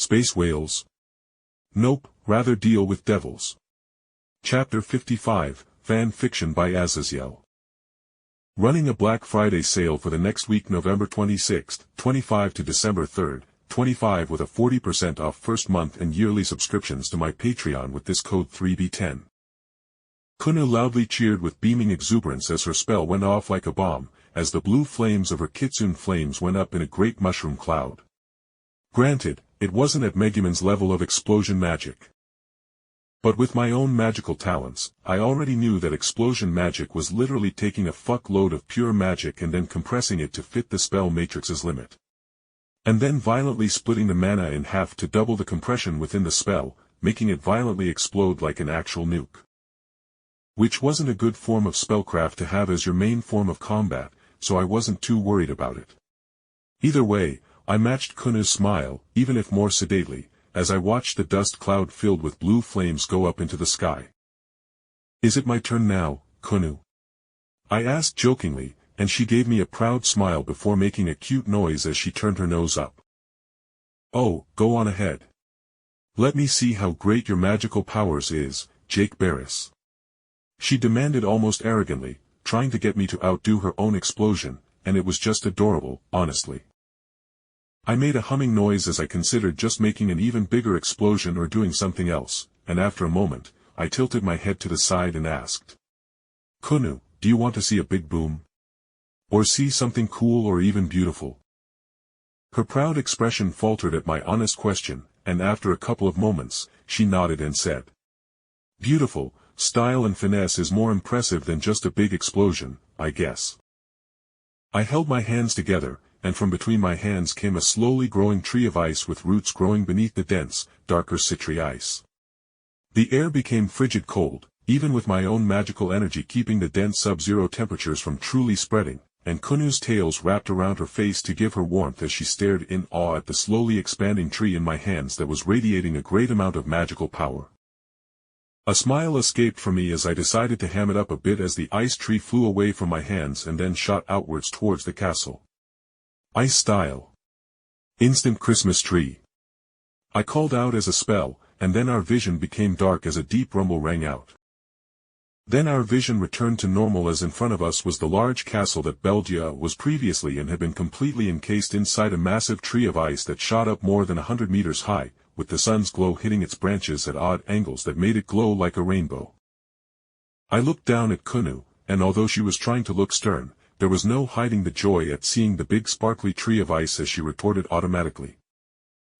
Space whales? Nope, rather deal with devils. Chapter 55, Fiction by Azazyel. Running a Black Friday sale for the next week, November 26th, 25 to December 3rd, 25, with a 40% off first month and yearly subscriptions to my Patreon with this code 3B10. Kunou loudly cheered with beaming exuberance as her spell went off like a bomb, as the blue flames of her kitsune flames went up in a great mushroom cloud. Granted, it wasn't at Megumin's level of explosion magic. But with my own magical talents, I already knew that explosion magic was literally taking a fuckload of pure magic and then compressing it to fit the spell matrix's limit. And then violently splitting the mana in half to double the compression within the spell, making it violently explode like an actual nuke. Which wasn't a good form of spellcraft to have as your main form of combat, so I wasn't too worried about it. Either way, I matched Kunou's smile, even if more sedately, as I watched the dust cloud filled with blue flames go up into the sky. "Is it my turn now, Kunou?" I asked jokingly, and she gave me a proud smile before making a cute noise as she turned her nose up. "Oh, go on ahead. Let me see how great your magical powers is, Jake Barris," she demanded almost arrogantly, trying to get me to outdo her own explosion, and it was just adorable, honestly. I made a humming noise as I considered just making an even bigger explosion or doing something else, and after a moment, I tilted my head to the side and asked, "Kunou, do you want to see a big boom? Or see something cool or even beautiful?" Her proud expression faltered at my honest question, and after a couple of moments, she nodded and said, "Beautiful, style and finesse is more impressive than just a big explosion, I guess." I held my hands together, and from between my hands came a slowly growing tree of ice with roots growing beneath the dense, darker citry ice. The air became frigid cold, even with my own magical energy keeping the dense sub-zero temperatures from truly spreading, and Kunou's tails wrapped around her face to give her warmth as she stared in awe at the slowly expanding tree in my hands that was radiating a great amount of magical power. A smile escaped from me as I decided to ham it up a bit as the ice tree flew away from my hands and then shot outwards towards the castle. "Ice style. Instant Christmas tree," I called out as a spell, and then our vision became dark as a deep rumble rang out. Then our vision returned to normal as in front of us was the large castle that Belgia was previously and had been completely encased inside a massive tree of ice that shot up more than 100 meters high, with the sun's glow hitting its branches at odd angles that made it glow like a rainbow. I looked down at Kunou, and although she was trying to look stern, there was no hiding the joy at seeing the big sparkly tree of ice as she retorted automatically,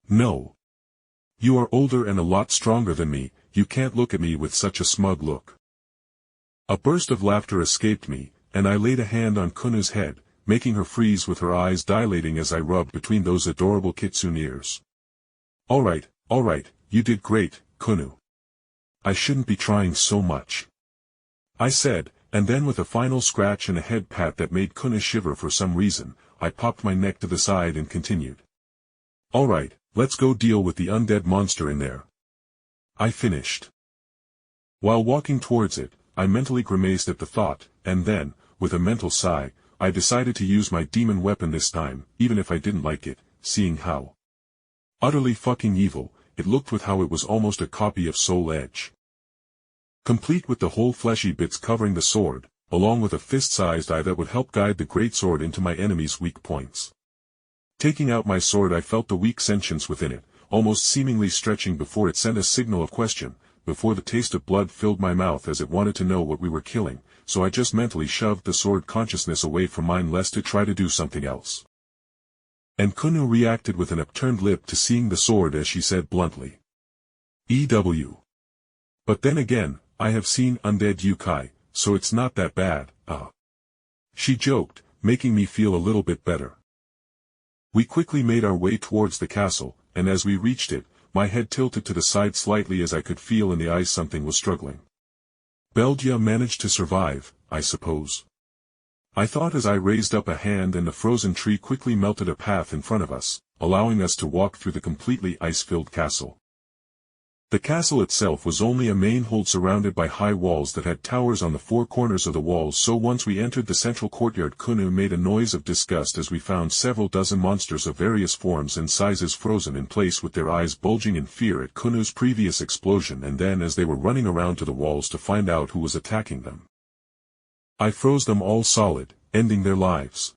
"No. You are older and a lot stronger than me, you can't look at me with such a smug look." A burst of laughter escaped me, and I laid a hand on Kunou's head, making her freeze with her eyes dilating as I rubbed between those adorable kitsune ears. All right, you did great, Kunou. I shouldn't be trying so much," I said, and then with a final scratch and a head pat that made Kunou shiver for some reason, I popped my neck to the side and continued. "All right, let's go deal with the undead monster in there," I finished. While walking towards it, I mentally grimaced at the thought, and then, with a mental sigh, I decided to use my demon weapon this time, even if I didn't like it, seeing how utterly fucking evil it looked with how it was almost a copy of Soul Edge. Complete with the whole fleshy bits covering the sword, along with a fist-sized eye that would help guide the greatsword into my enemy's weak points. Taking out my sword, I felt the weak sentience within it, almost seemingly stretching before it sent a signal of question, before the taste of blood filled my mouth as it wanted to know what we were killing, so I just mentally shoved the sword consciousness away from mine lest to try to do something else. And Kunou reacted with an upturned lip to seeing the sword as she said bluntly, "EW. But then again, I have seen undead yokai, so it's not that bad, she joked, making me feel a little bit better. We quickly made our way towards the castle, and as we reached it, my head tilted to the side slightly as I could feel in the ice something was struggling. Belgia managed to survive, I suppose, I thought as I raised up a hand and the frozen tree quickly melted a path in front of us, allowing us to walk through the completely ice-filled castle. The castle itself was only a main hold surrounded by high walls that had towers on the four corners of the walls, so once we entered the central courtyard, Kunou made a noise of disgust as we found several dozen monsters of various forms and sizes frozen in place with their eyes bulging in fear at Kunou's previous explosion, and then as they were running around to the walls to find out who was attacking them. I froze them all solid, ending their lives.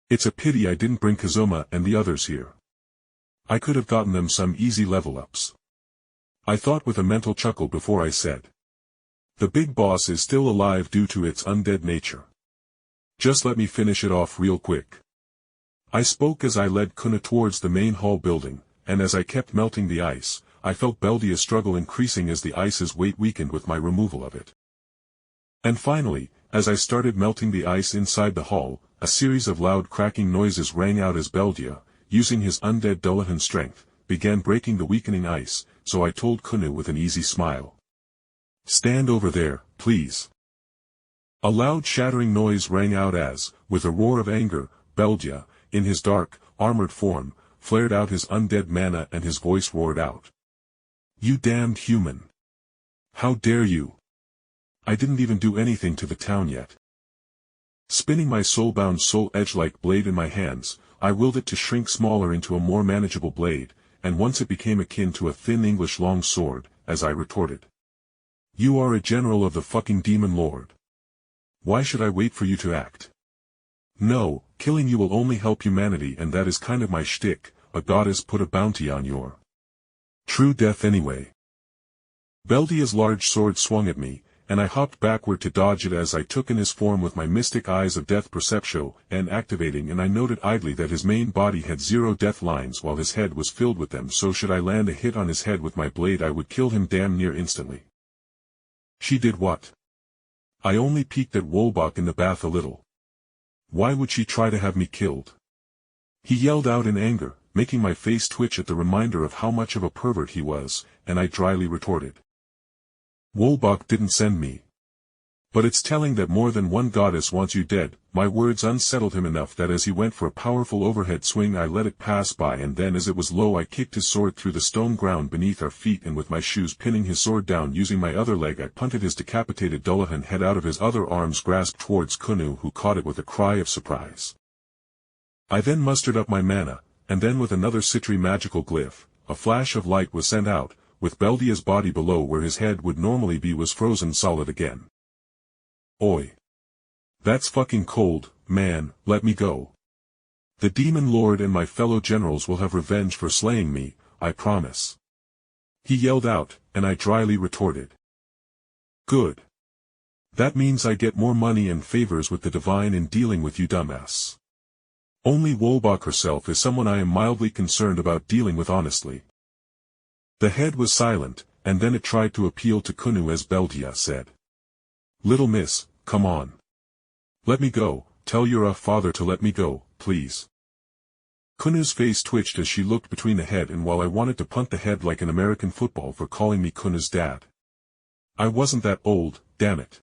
It's a pity I didn't bring Kazuma and the others here. I could have gotten them some easy level-ups. I thought with a mental chuckle before I said. The big boss is still alive due to its undead nature. Just let me finish it off real quick. I spoke as I led Kunou towards the main hall building, and as I kept melting the ice, I felt Beldia's struggle increasing as the ice's weight weakened with my removal of it. And finally, as I started melting the ice inside the hall, a series of loud cracking noises rang out as Beldia, using his undead Dullahan strength, began breaking the weakening ice, so I told Kunou with an easy smile. Stand over there, please. A loud shattering noise rang out as, with a roar of anger, Beldia, in his dark, armored form, flared out his undead mana and his voice roared out. You damned human! How dare you! I didn't even do anything to the town yet. Spinning my soul-bound soul edge-like blade in my hands, I willed it to shrink smaller into a more manageable blade, and once it became akin to a thin English long sword, as I retorted. You are a general of the fucking demon lord. Why should I wait for you to act? No, killing you will only help humanity, and that is kind of my shtick. A goddess put a bounty on your true death anyway. Beldia's large sword swung at me, and I hopped backward to dodge it as I took in his form with my mystic eyes of death perception and activating, and I noted idly that his main body had 0 death lines while his head was filled with them, so should I land a hit on his head with my blade I would kill him damn near instantly. She did what? I only peeked at Wolbach in the bath a little. Why would she try to have me killed? He yelled out in anger, making my face twitch at the reminder of how much of a pervert he was, and I dryly retorted. Wolbach didn't send me. But it's telling that more than one goddess wants you dead. My words unsettled him enough that as he went for a powerful overhead swing I let it pass by, and then as it was low I kicked his sword through the stone ground beneath our feet, and with my shoes pinning his sword down using my other leg I punted his decapitated Dullahan head out of his other arm's grasp towards Kunou, who caught it with a cry of surprise. I then mustered up my mana, and then with another Citri magical glyph, a flash of light was sent out, with Beldia's body below where his head would normally be was frozen solid again. Oi! That's fucking cold, man, let me go. The Demon Lord and my fellow generals will have revenge for slaying me, I promise. He yelled out, and I dryly retorted. Good. That means I get more money and favors with the divine in dealing with you dumbass. Only Wolbach herself is someone I am mildly concerned about dealing with honestly. The head was silent, and then it tried to appeal to Kunou as Beldia said. Little miss, come on. Let me go, tell your father to let me go, please. Kunou's face twitched as she looked between the head, and while I wanted to punt the head like an American football for calling me Kunou's dad. I wasn't that old, damn it.